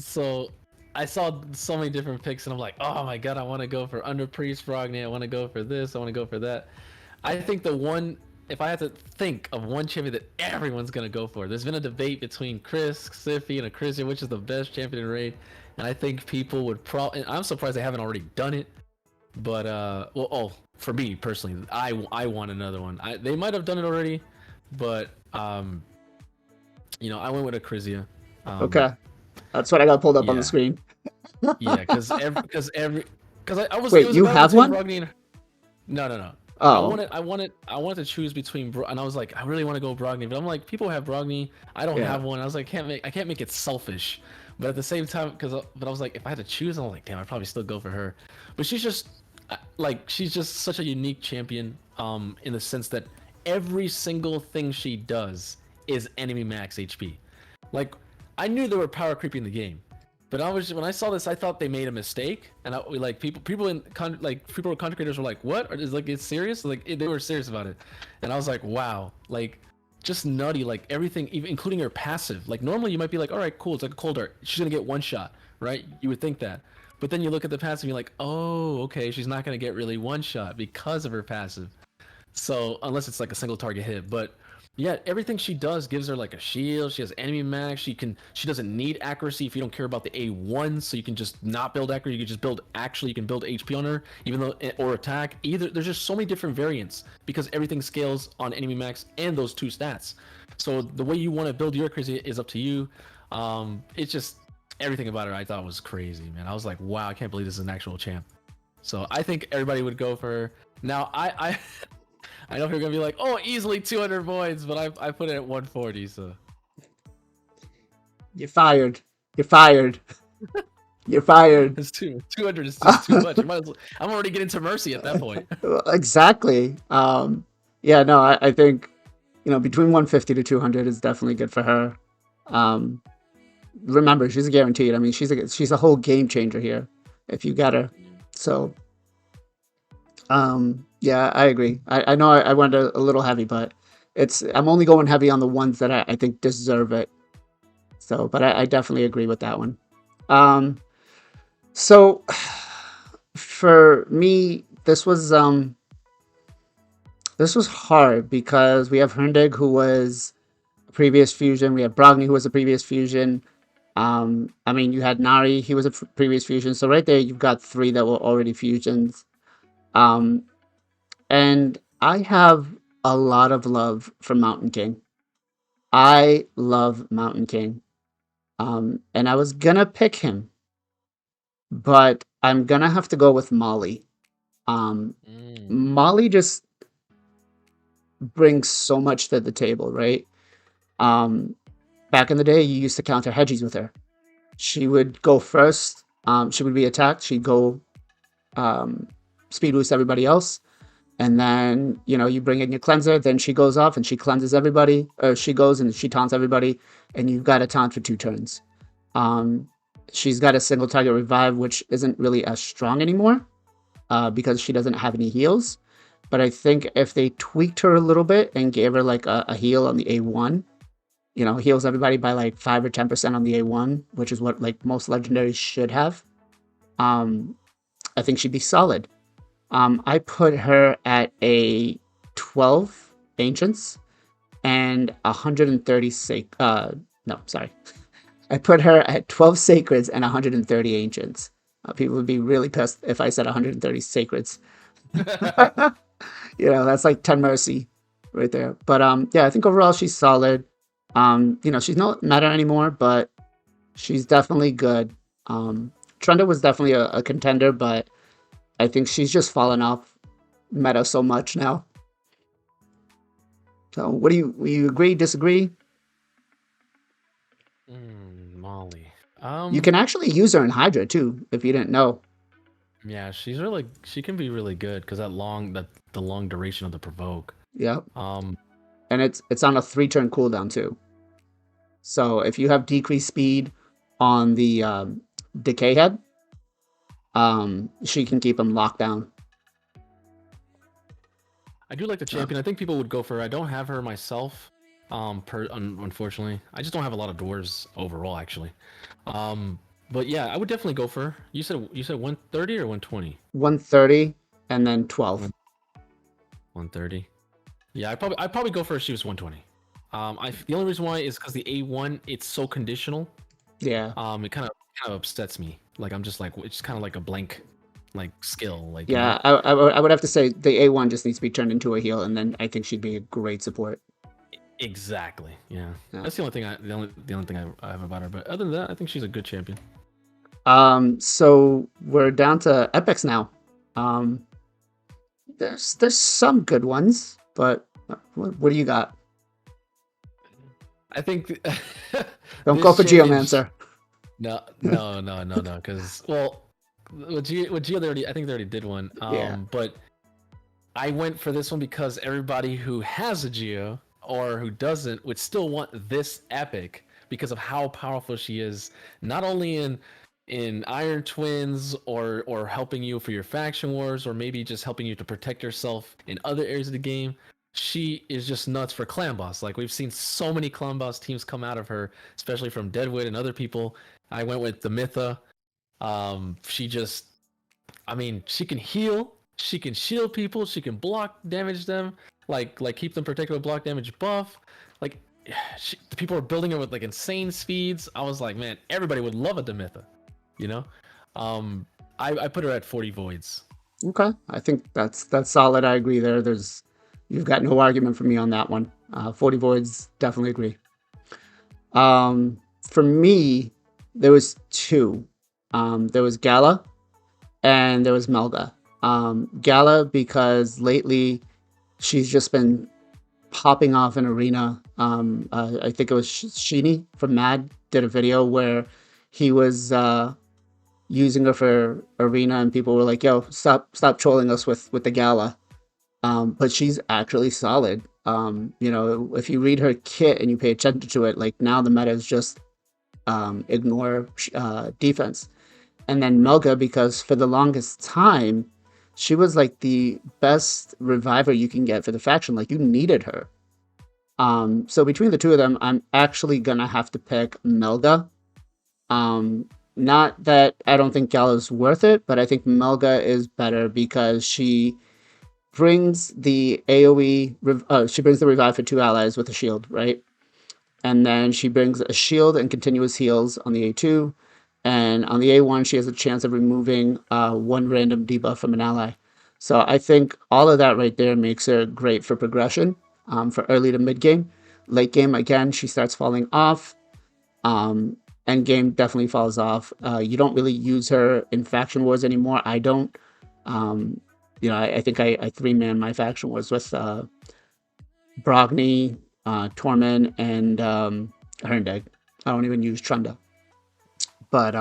So I saw so many different picks, and I'm like, oh my god, I want to go for Under Priest Brogni. I want to go for this. I want to go for that. I think if I had to think of one champion that everyone's gonna go for, there's been a debate between Chris, Siffy, and Acrisia, which is the best champion in Raid, and I think people would probably. I'm surprised they haven't already done it, but for me personally, I want another one. They might have done it already, but I went with Acrisia. Okay, that's what I got pulled up on the Yeah. screen. Yeah, because I was. Wait, it was you a battle have between one? Brogni and no. Oh, I wanted to choose between and I was like, I really want to go Brogni, but I'm like, people have Brogni, I don't yeah, have one. I was like, I can't make it selfish, but at the same time, but I was like, if I had to choose, I was like, damn, I'd probably still go for her. But she's just such a unique champion, in the sense that every single thing she does is enemy max HP. Like, I knew there were power creeping the game, but when I saw this, I thought they made a mistake, and people content creators were like, "What? Is it's serious?" They were serious about it, and I was like, "Wow!" Like, just nutty. Like everything, even including her passive. Like normally you might be like, "All right, cool. It's like a cold dart. She's gonna get one shot, right?" You would think that, but then you look at the passive, and you're like, "Oh, okay. She's not gonna get really one shot because of her passive." So unless it's like a single target hit, but yeah, everything she does gives her like a shield. She has enemy max. She doesn't need accuracy if you don't care about the A1, so you can just not build accuracy. You can just build you can build HP on her, even though or attack. There's just so many different variants because everything scales on enemy max and those 2 stats. So the way you want to build your accuracy is up to you. It's just everything about her I thought was crazy, man. I was like, wow, I can't believe this is an actual champ. So I think everybody would go for her. Now I know you're gonna be like, oh, easily 200 voids, but I put it at 140, so. you're fired. You're fired. You're fired. It's 200 is just too much. I'm already getting to Mercy at that point. Exactly. Yeah, no, I think between 150 to 200 is definitely good for her. Remember, she's a guaranteed. I mean, she's a whole game changer here if you get her. So, yeah, I agree. I know I went a little heavy, but I'm only going heavy on the ones that I think deserve it. So, but I definitely agree with that one. Um, So for me, this was hard because we have Herndeg, who was a previous fusion. We have Brogni, who was a previous fusion. I mean, you had Nari, he was a previous fusion. So right there, you've got three that were already fusions. Um, and I have a lot of love for Mountain King. I love Mountain King. And I was gonna pick him, but I'm gonna have to go with Molly. Um, Mm. Molly just brings so much to the table, right? Um, Back in the day, you used to counter hedgies with her. She would go first. She would be attacked. She'd go um, speed boost everybody else. And then, you bring in your cleanser. Then she goes off and she cleanses everybody. Or she goes and she taunts everybody. And you've got a taunt for 2 turns. Um, she's got a single target revive, which isn't really as strong anymore because she doesn't have any heals. But I think if they tweaked her a little bit and gave her like a heal on the A1, heals everybody by like 5 or 10% on the A1, which is what like most legendaries should have. Um, I think she'd be solid. I put her at a 12 ancients and 130 no, sorry. I put her at 12 sacreds and 130 ancients. People would be really pissed if I said 130 sacreds. That's like 10 mercy right there. But yeah, I think overall she's solid. She's not meta anymore, but she's definitely good. Trunda was definitely a contender, but I think she's just fallen off meta so much now. So what do you agree, disagree? Molly. You can actually use her in Hydra too, if you didn't know. Yeah, she can be really good because the long duration of the provoke. Yep. Um, And it's on a 3-turn cooldown too. So if you have decreased speed on the decay head, she can keep him locked down. I do like the champion. I think people would go for her. I don't have her myself. Unfortunately, I just don't have a lot of dwarves overall, actually. But yeah, I would definitely go for her. You said 130 or 120? 130 and then 12. 130. Yeah, I'd probably go for her if she was 120. The only reason why is because the A1 it's so conditional. Yeah. It kind of upsets me. Like I'm just like it's kind of like a blank, like skill. Like Yeah, I would have to say the A1 just needs to be turned into a heal, and then I think she'd be a great support. Exactly. Yeah. Yeah. That's the only thing I have about her. But other than that, I think she's a good champion. So we're down to epics now. There's some good ones, but what do you got? I think Don't go for Geomancer. No. Because with Geo, I think they already did one. Yeah. But I went for this one because everybody who has a Geo or who doesn't would still want this epic because of how powerful she is, not only in Iron Twins or helping you for your faction wars or maybe just helping you to protect yourself in other areas of the game. She is just nuts for clan boss. Like we've seen so many clan boss teams come out of her, especially from Deadwood and other people. I went with the Mytha. She can heal, she can shield people, she can block damage them, like keep them protected with block damage buff. Like the people are building her with like insane speeds. I was like, man, everybody would love a Demitha, you know. I put her at 40 voids. Okay, I think that's solid. I agree there. You've got no argument for me on that one. 40 voids, definitely agree. For me, there was two. There was Gala and there was Melga. Gala because lately she's just been popping off in arena. I think it was Sheeny from Mad did a video where he was using her for arena, and people were like, "Yo, stop trolling us with the Gala." But she's actually solid. If you read her kit and you pay attention to it, like now the meta is just ignore defense. And then Melga, because for the longest time, she was like the best reviver you can get for the faction. Like you needed her. So between the two of them, I'm actually gonna have to pick Melga. Not that I don't think Gala's worth it, but I think Melga is better because she brings the AoE, she brings the revive for 2 allies with a shield, right? And then she brings a shield and continuous heals on the A2. And on the A1, she has a chance of removing one random debuff from an ally. So I think all of that right there makes her great for progression, for early to mid game. Late game, again, she starts falling off. End game definitely falls off. You don't really use her in faction wars anymore. I don't. Um, I think I three-man my faction wars with Brogni, Tormund, and Herndeg. I don't even use Trunda. But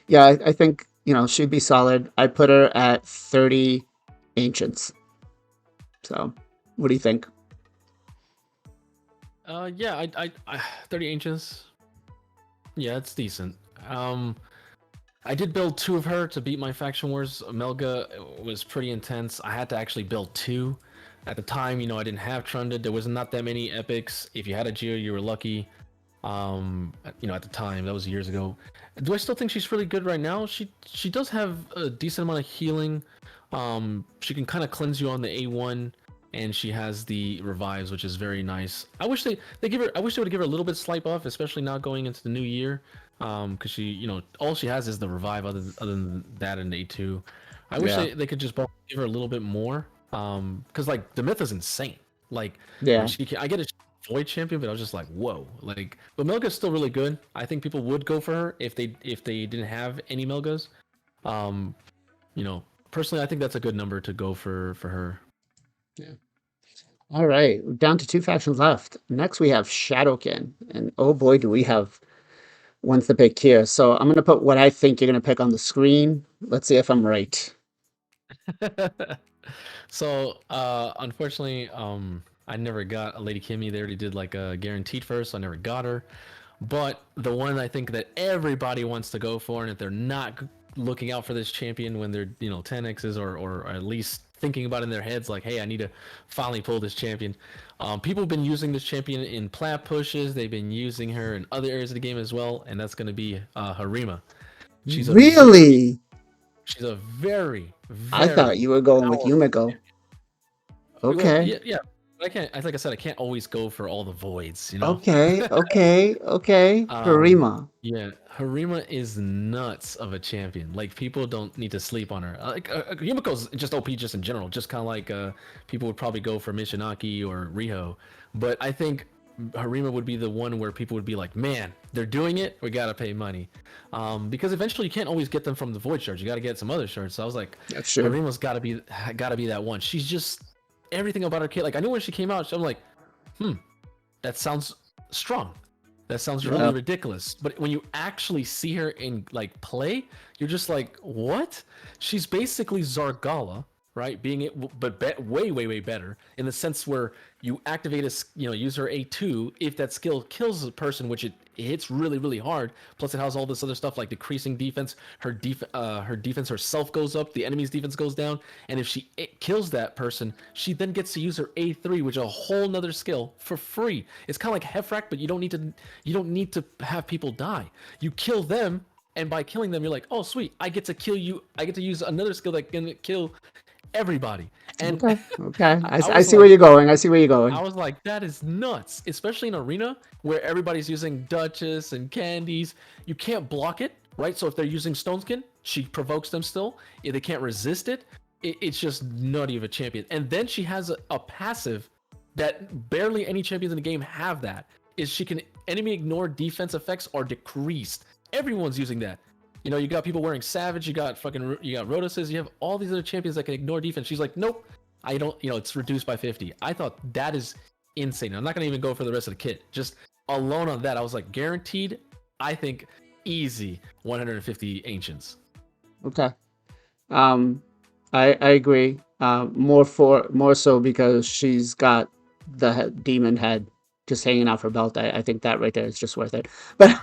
yeah, I think she'd be solid. I put her at 30 ancients. So, what do you think? Yeah, I 30 ancients. Yeah, it's decent. I did build 2 of her to beat my faction wars. Melga was pretty intense. I had to actually build 2. At the time, I didn't have Trundle. There was not that many epics. If you had a Geo, you were lucky. At the time, that was years ago. Do I still think she's really good right now? She does have a decent amount of healing. She can kind of cleanse you on the A1, and she has the revives, which is very nice. I wish they give her. I wish they would give her a little bit slight buff, especially now going into the new year. Because she, all she has is the revive. Other than that, in A2, I wish Yeah. they could just give her a little bit more. Because like the myth is insane. Like Yeah. I get it. Void champion, but I was just like, whoa, like, but Melga's still really good. I think people would go for her if they didn't have any Melgas. Um, personally, I think that's a good number to go for her. Yeah. All right. We're down to 2 factions left. Next, we have Shadowkin. And oh boy, do we have ones to pick here. So I'm going to put what I think you're going to pick on the screen. Let's see if I'm right. So, unfortunately, I never got a Lady Kimmy. They already did like a guaranteed first, so I never got her. But the one I think that everybody wants to go for, and if they're not looking out for this champion when they're 10x's or at least thinking about it in their heads, like, hey, I need to finally pull this champion. People have been using this champion in plat pushes. They've been using her in other areas of the game as well, and that's going to be Harima. Really? She's a very, I thought very you were going with powerful Yumiko. champion. Well, Okay. yeah. But I can't. Like I said, I can't always go for all the voids. Okay. Okay. Um, Harima. yeah, Harima is nuts of a champion. Like people don't need to sleep on her. Yumiko's just OP just in general. Just kind of like people would probably go for Mishinaki or Riho, but I think Harima would be the one where people would be like, man, they're doing it. We gotta pay money, because eventually you can't always get them from the void shards. You gotta get some other shards. So I was like, That's true. Harima's gotta be that one. She's just everything about her kit. Like I knew when she came out, I'm like, that sounds strong. That sounds really ridiculous. But when you actually see her in like play, you're just like, what? She's basically Zargala, right? Way better in the sense where you activate use her A2 if that skill kills a person, which it hits really hard. Plus it has all this other stuff like decreasing defense. Her defense herself goes up, the enemy's defense goes down, and if she kills that person, she then gets to use her A3, which is a whole nother skill for free. It's kind of like Hefrak, but you don't need to have people die. You kill them, and by killing them, you're like, oh sweet, I get to kill you. I get to use another skill that can kill everybody. And okay. I see where you're going. I see where you're going. I was like, that is nuts, especially in arena where everybody's using Duchess and Candies. You can't block it, right? So if they're using Stoneskin, she provokes them still. If they can't resist it, it's just nutty of a champion. And then she has a passive that barely any champions in the game have. That is, she can enemy ignore defense effects are decreased. Everyone's using that. You got people wearing Savage, you got Rhoduses, you have all these other champions that can ignore defense. She's like, nope, I don't, it's reduced by 50. I thought that is insane. I'm not going to even go for the rest of the kit. Just alone on that, I was like, guaranteed, I think, easy 150 Ancients. Okay. I agree. More so because she's got the demon head just hanging off her belt. I think that right there is just worth it. But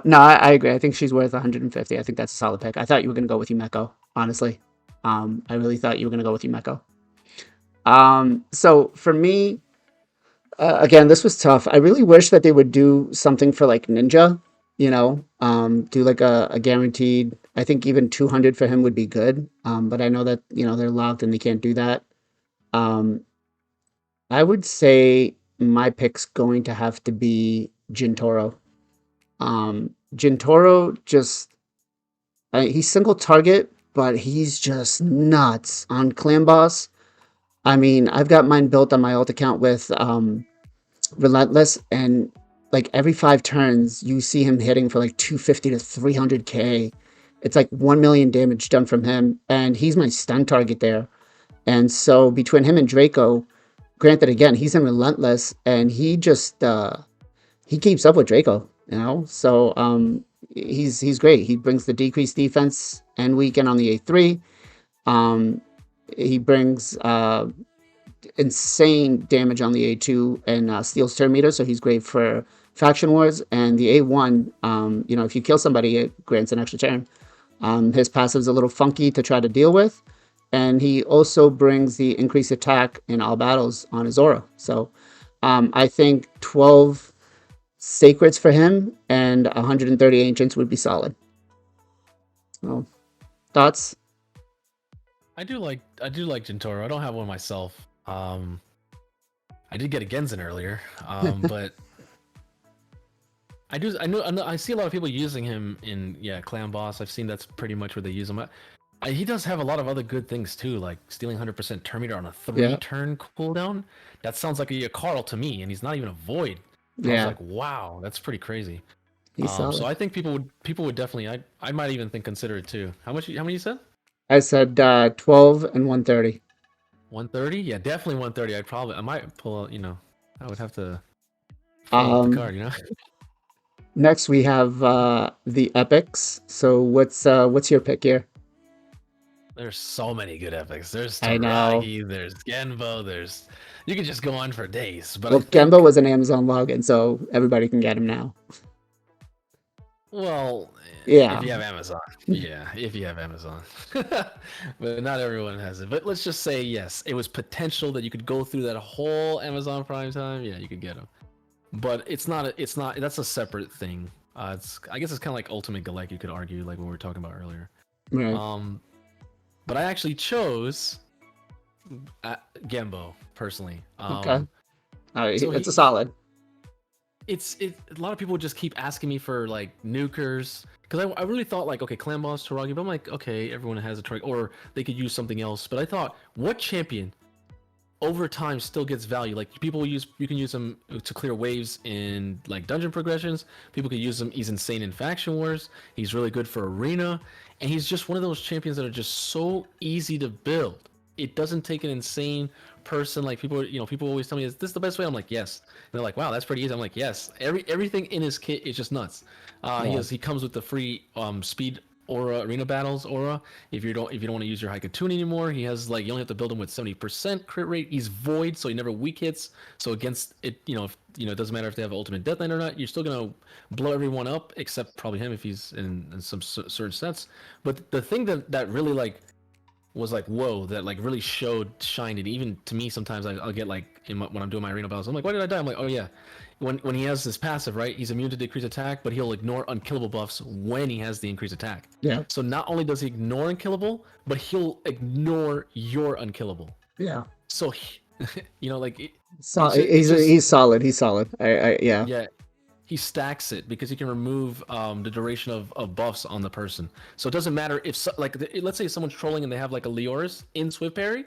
no, I agree. I think she's worth 150. I think that's a solid pick. I thought you were gonna go with Yumeko, honestly. I really thought you were gonna go with Yumeko. So for me, again, this was tough. I really wish that they would do something for like Ninja. do like a guaranteed. I think even 200 for him would be good. But I know that they're locked and they can't do that. Um, I would say my pick's going to have to be Jintoro. Jintoro just he's single target, but he's just nuts on Clan Boss. I mean, I've got mine built on my alt account with Relentless, and like every 5 turns, you see him hitting for like 250 to 300k. It's like 1 million damage done from him, and he's my stun target there. And so between him and Draco, granted again, he's in Relentless, and he keeps up with Draco. So he's great. He brings the decreased defense and weaken on the A3. Um, he brings insane damage on the A2 and steals turn meter, so he's great for faction wars. And the A1, if you kill somebody, it grants an extra turn. His passive's a little funky to try to deal with, and he also brings the increased attack in all battles on his aura. So I think 12 sacreds for him and 130 ancients would be solid. So, thoughts? I do like Jintoro. I don't have one myself. I did get a Genzen earlier, but I see a lot of people using him in Clan Boss. I've seen that's pretty much where they use him. He does have a lot of other good things too, like stealing 100% turn meter on a 3-turn cooldown. That sounds like a Carl to me, and he's not even a void. I was like, wow, that's pretty crazy. He's solid. So I think people would definitely. I might even consider it too. How many you said? I said 12 and 130. 130? Yeah, definitely 130. I might pull out, I would have to pull out the card, Next we have the epics. So what's your pick here? There's so many good epics. There's Taragi, there's Genbo, you could just go on for days. But Genbo was an Amazon login, so everybody can get him now. Well, yeah. If you have Amazon. Yeah, if you have Amazon. But not everyone has it. But let's just say, yes, it was potential that you could go through that whole Amazon Prime time. Yeah, you could get them. But it's not, that's a separate thing. I guess it's kind of like Ultimate Galek, you could argue, like what we were talking about earlier. Right. But I actually chose Genbo, personally. Okay. It's a solid. A lot of people just keep asking me for like nukers, because I really thought like, okay, Clan Boss, Taragi, but I'm like, okay, everyone has a Taragi, or they could use something else. But I thought, what champion over time still gets value? Like you can use him to clear waves in like dungeon progressions. People could use him. He's insane in faction wars. He's really good for arena, and he's just one of those champions that are just so easy to build. It doesn't take an insane person. Like people always tell me, is this the best way? I'm like, yes. And they're like, wow, that's pretty easy. I'm like, yes. Everything in his kit is just nuts. He comes with the free speed aura arena battles aura. If you don't want to use your Haikatune anymore, he has like, you only have to build him with 70% crit rate. He's void, so he never weak hits. So against it, it doesn't matter if they have ultimate deathline or not. You're still gonna blow everyone up except probably him if he's in some certain sets. But the thing that really like was like, whoa, that like really shined. And even to me, sometimes I'll get like when I'm doing my arena battles, I'm like, why did I die? I'm like, oh yeah, when he has this passive, right, he's immune to decreased attack, but he'll ignore unkillable buffs when he has the increased attack. Yeah. So not only does he ignore unkillable, but he'll ignore your unkillable. Yeah. So he's solid. He's solid. Yeah. Yeah. He stacks it because he can remove the duration of buffs on the person. So it doesn't matter if let's say someone's trolling and they have like a Leoris in Swift Parry,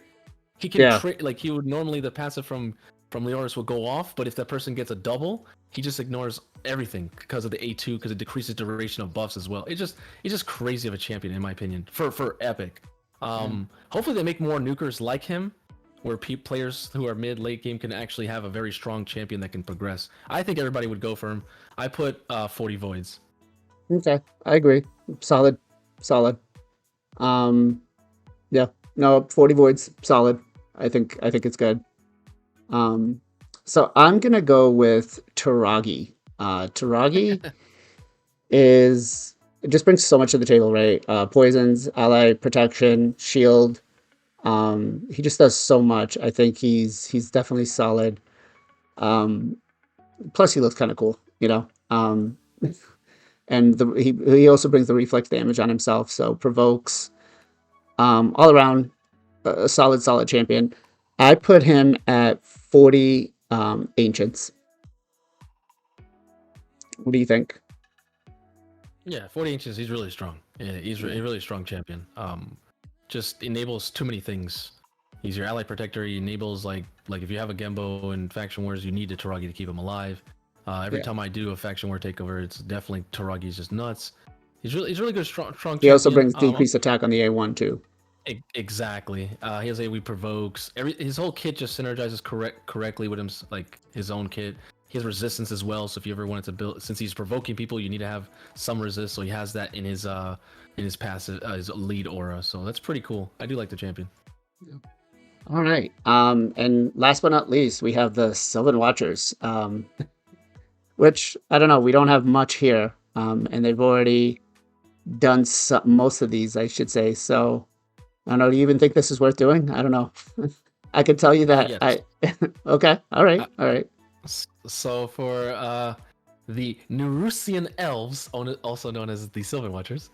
he can he would normally, the passive from Leoris will go off, but if that person gets a double, he just ignores everything because of the A2, because it decreases duration of buffs as well. It's just crazy of a champion in my opinion for epic. Hopefully they make more nukers like him, where players who are late game can actually have a very strong champion that can progress. I think everybody would go for him. I put 40 voids. Okay, I agree. Solid. Yeah, no, 40 voids, solid. I think it's good. So I'm gonna go with Taragi. Taragi it just brings so much to the table, right? Poisons, ally protection, shield. He just does so much. I think he's definitely solid. Plus he looks kind of cool, and and he also brings the reflex damage on himself, so provokes. All around a solid champion. I put him at 40 ancients. What do you think? Yeah, 40 inches. He's really strong. Yeah, he's a really strong champion. Just enables too many things. He's your ally protector. He enables like if you have a Gembo in faction wars, you need a Taragi to keep him alive. Every Yeah. time I do a faction war takeover, it's definitely Taragi's just nuts. He's really good, strong He also champion. brings decreased attack on the A1 too. Exactly. He has AoE provokes. His whole kit just synergizes correctly with him, like his own kit. He has resistance as well. So if you ever wanted to build, since he's provoking people, you need to have some resist. So he has that in his passive, his lead aura. So that's pretty cool. I do like the champion. All right. And last but not least, we have the Sylvan Watchers. Which I don't know. We don't have much here. And they've already done most of these, I should say. So I don't know. Do you even think this is worth doing? I don't know. I could tell you that Yes. Okay. All right. All right. So for the Nerusian Elves, also known as the Sylvan Watchers.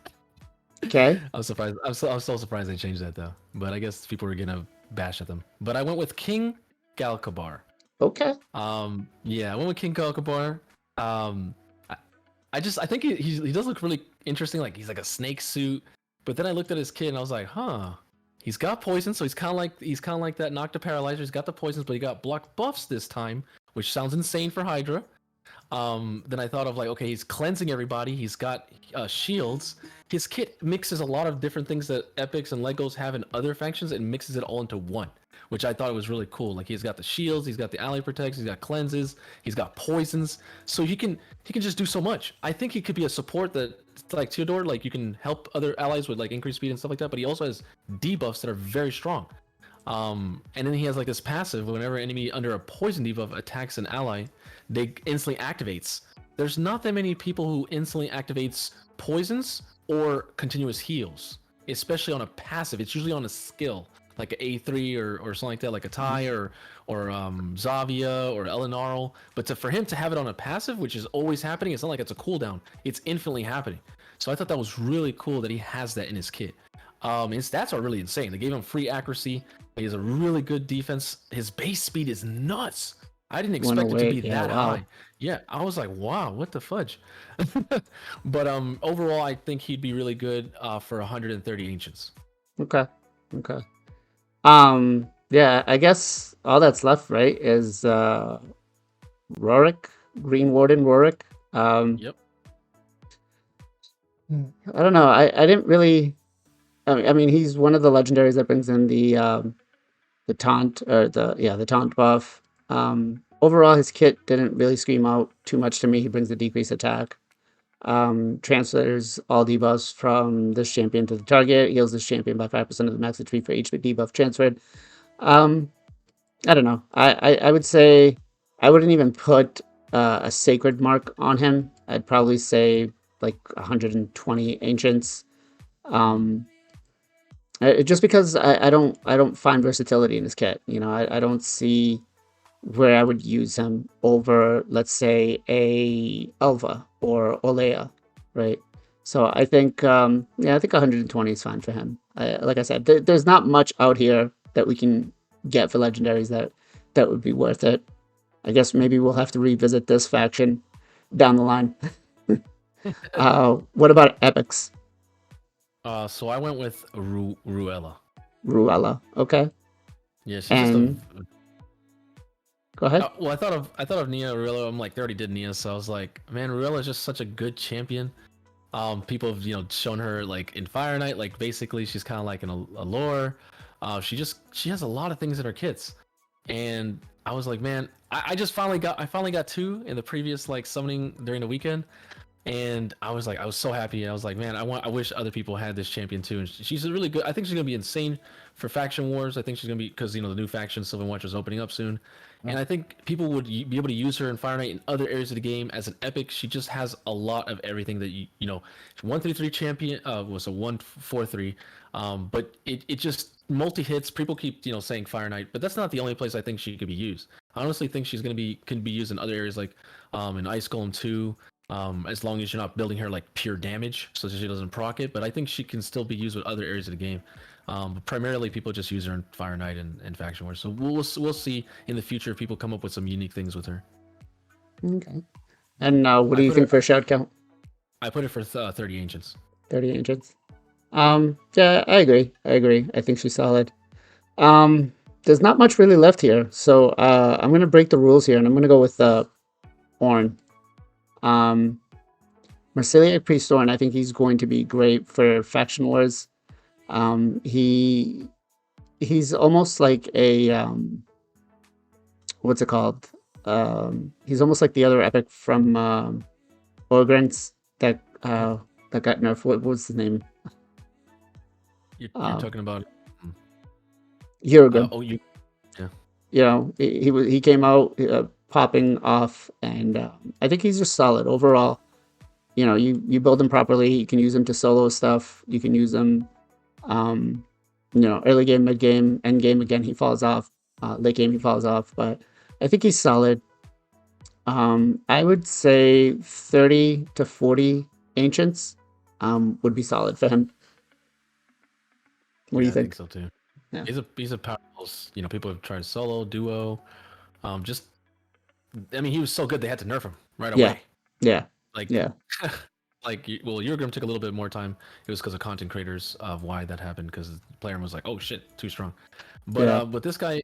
Okay. I'm surprised. I'm so surprised they changed that though. But I guess people were gonna bash at them. But I went with King Galkabar. Okay. Yeah, I went with King Galkabar. I think he does look really interesting. Like he's like a snake suit. But then I looked at his kid and I was like, huh. He's got poison, so he's kind of like that Nocta Paralyzer. He's got the poisons, but he got block buffs this time, which sounds insane for Hydra. Then I thought of like, okay, he's cleansing everybody. He's got shields. His kit mixes a lot of different things that Epics and Legos have in other factions and mixes it all into one, which I thought was really cool. Like he's got the shields, he's got the ally protects, he's got cleanses, he's got poisons. So he can just do so much. I think he could be a support that like Theodore, like you can help other allies with like increased speed and stuff like that. But he also has debuffs that are very strong. And then he has like this passive whenever enemy under a poison debuff attacks an ally, they instantly activates. There's not that many people who instantly activates poisons or continuous heals, especially on a passive. It's usually on a skill like an A3 or something like that, like a Tai or Zavia or Elinarl. But for him to have it on a passive, which is always happening, it's not like it's a cooldown. It's infinitely happening. So I thought that was really cool that he has that in his kit. His stats are really insane. They gave him free accuracy. He has a really good defense. His base speed is nuts. I didn't expect it to be that high. Yeah, I was like, wow, what the fudge? But overall, I think he'd be really good for 130 ancients. Okay. Okay. Yeah, I guess all that's left, right, is Rorik, Green Warden Rorik. Yep. I don't know. I didn't really. I mean, he's one of the legendaries that brings in the taunt or the taunt buff. Overall, his kit didn't really scream out too much to me. He brings the decreased attack. Transfers all debuffs from this champion to the target. Heals this champion by 5% of the max HP for each debuff transferred. I don't know. I would say I wouldn't even put a sacred mark on him. I'd probably say like 120 ancients. Just because I don't find versatility in his kit. You know, I don't see where I would use him over, let's say, a Elva or Olea, right? So I think, I think 120 is fine for him. Like I said, there's not much out here that we can get for legendaries that would be worth it. I guess maybe we'll have to revisit this faction down the line. What about epics? So I went with Ruella. Ruella, okay. Yeah, she's And just a. Go ahead. Well, I thought of Nia Ruella. I'm like, they already did Nia, so I was like, man, Ruella is just such a good champion. People have shown her like in Fire Knight, like basically she's kind of like an allure. She has a lot of things in her kits, and I was like, man, I finally got two in the previous like summoning during the weekend, and I was so happy. I was like, man, I wish other people had this champion too. And she's a really good. I think she's gonna be insane for faction wars. I think she's gonna be because the new faction Sylvan Watcher is opening up soon, and I think people would be able to use her in Fire Knight in other areas of the game as an epic. She just has a lot of everything that 1-3-3 champion was a 1-4-3, but it just multi hits. People keep saying Fire Knight, but that's not the only place I think she could be used. I honestly think can be used in other areas like in Ice Golem 2. as long as you're not building her like pure damage, so she doesn't proc it. But I think she can still be used with other areas of the game. But primarily, people just use her in Fire Knight and Faction Wars. So we'll see in the future if people come up with some unique things with her. Okay. And what do I you put think her. for shard count? I put it for 30 ancients. 30 ancients. Yeah, I agree. I think she's solid. There's not much really left here, so I'm gonna break the rules here, and I'm gonna go with Ornn. Marceliac Priest Ornn. I think he's going to be great for Faction Wars. He's almost like a what's it called? He's almost like the other epic from Orgrimm's that got nerfed. What was his name? You're talking about Hurogrim. yeah. You know, he came out popping off, and I think he's just solid overall. You know, you build him properly. You can use him to solo stuff. You can use him, you know, early game, mid game, end game. Again, he falls off. Late game, he falls off. But I think he's solid. I would say 30 to 40 ancients would be solid for him. What do you think? I think so too. Yeah. He's a powerful. You know, people have tried solo, duo. Just, I mean, he was so good they had to nerf him right away. Yeah. Like, Yeah. like, well, Eurogrim took a little bit more time. It was because of content creators of why that happened, because the player was like, oh shit, too strong. But but this guy,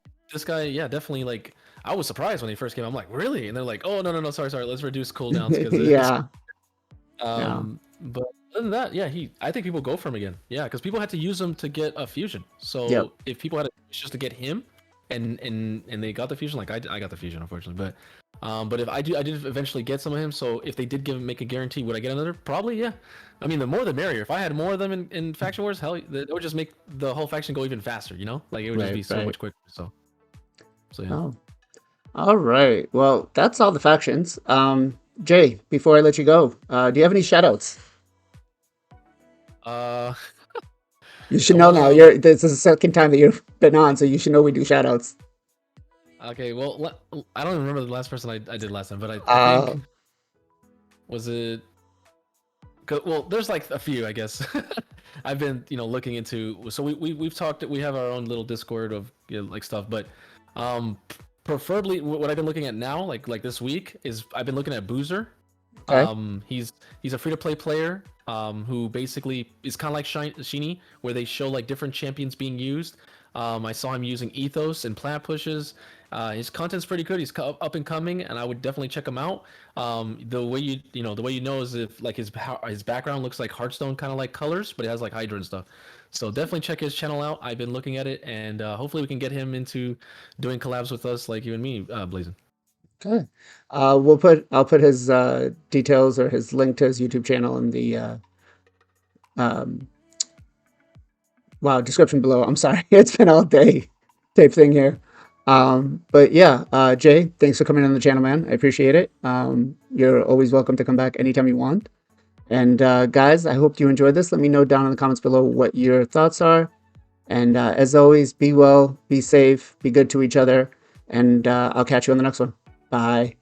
yeah, definitely, like, I was surprised when he first came. I'm like, really? And they're like, oh no, sorry, let's reduce cooldowns because Yeah. But other than that, yeah, I think people go for him again. Yeah, because people had to use him to get a fusion. So Yep. if people had just to get him, and they got the fusion, like I got the fusion unfortunately, but if I did eventually get some of him. So if they did make a guarantee, would I get another? Probably, yeah. I mean, the more the merrier. If I had more of them in Faction Wars, hell, it would just make the whole faction go even faster. You know, like it would just be so much quicker. So yeah. Oh. All right. Well, that's all the factions. Jay, before I let you go, do you have any shoutouts? You should know now. This is the second time that you've been on, so you should know we do shoutouts. Okay, well, I don't even remember the last person I did last time, but I think was it. Well, there's like a few, I guess. I've been, looking into. So we've talked. We have our own little Discord of like stuff, but preferably what I've been looking at now, like this week, is I've been looking at Boozer. Okay. He's a free-to-play player who basically is kind of like Sheeny, where they show like different champions being used. I saw him using Ethos and plant pushes. His content's pretty good. He's up and coming, and I would definitely check him out. The way you know is if like his background looks like Hearthstone kind of like colors, but it has like Hydra and stuff. So definitely check his channel out. I've been looking at it, and hopefully we can get him into doing collabs with us, like you and me, Blazing. Okay. I'll put his details or his link to his YouTube channel in the description below. I'm sorry, it's been all day type thing here. But yeah, Jay, thanks for coming on the channel, man. I appreciate it. You're always welcome to come back anytime you want. And guys, I hope you enjoyed this. Let me know down in the comments below what your thoughts are. And as always, be well, be safe, be good to each other, and I'll catch you on the next one. Bye.